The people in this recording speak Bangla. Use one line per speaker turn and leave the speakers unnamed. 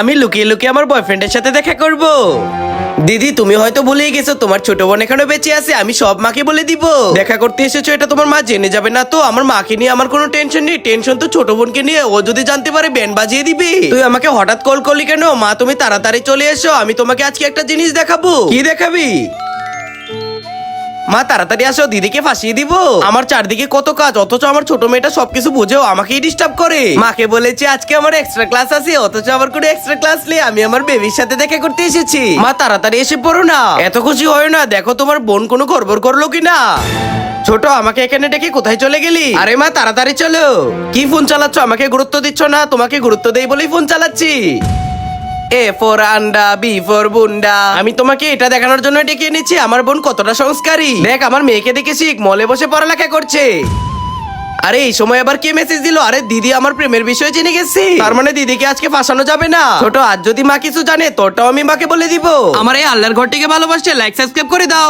আমি লুকিয়ে লুকিয়ে আমার বয়ফ্রেন্ডের সাথে দেখা করব। দিদি তুমি হয়তো ভুলেই গেছো তোমার ছোট বোন এখনো বেঁচে আছে, আমি সব মাকে বলে দিব। দেখা করতে এসেছো এটা তোমার মা জেনে যাবে না তো? আমার মাকে নিয়ে আমার কোনো টেনশন নেই, টেনশন তো ছোট বোনকে নিয়ে, ও যদি জানতে পারে ব্যান্ড বাজিয়ে দিবি। তুই আমাকে হঠাৎ কল করলি কেন? মা তুমি তাড়াতাড়ি চলে এসো, আমি তোমাকে আজকে একটা জিনিস দেখাবো। কি দেখাবি? মা তাড়াতাড়ি আসো, দিদিকে ফাঁসিয়ে দিব। আমার চারদিকে কত কাজ, অথচ আমার ছোট মেয়েটা সবকিছু বুঝেও আমাকেই ডিস্টার্ব করে। মাকে বলেছি আজকে আমার এক্সট্রা ক্লাস আছে, অথচ আমার কোনো এক্সট্রা ক্লাস নেই, আমি আমার বেবির সাথে দেখা করতে এসেছি। মা তাড়াতাড়ি এসে পড়ো না, এত খুশি হয় না, দেখো তোমার বোন কোনো গড়বড় করলো কিনা। ছোট আমাকে এখানে ডেকে কোথায় চলে গেলি? আরে মা তাড়াতাড়ি চলো। কি ফোন চালাচ্ছ? আমাকে গুরুত্ব দিচ্ছ না, তোমাকে গুরুত্ব দেই বলেই ফোন চালাচ্ছি। এ ফর আন্ডা, বি ফর বুন্ডা। আমি তোমাকে এটা দেখানোর জন্য ডেকে এনেছি আমার বোন কতটা সংস্কারী। দেখ আমার মেয়েকে দেখে শিখ, মলে বসে পড়ালেখা করছে। আরে এই সময় আবার কে মেসেজ দিল? আরে দিদি আমার প্রেমের বিষয়ে জেনে গেছি, তার মানে দিদিকে আজকে ফাঁসানো যাবে না। ছোট আজ যদি মা কিছু জানে তোরটাও আমি মাকে বলে দিব। আমার এই আল্লাহর ঘরটিকে ভালোবাসছে, লাইক সাবস্ক্রাইব করে দাও।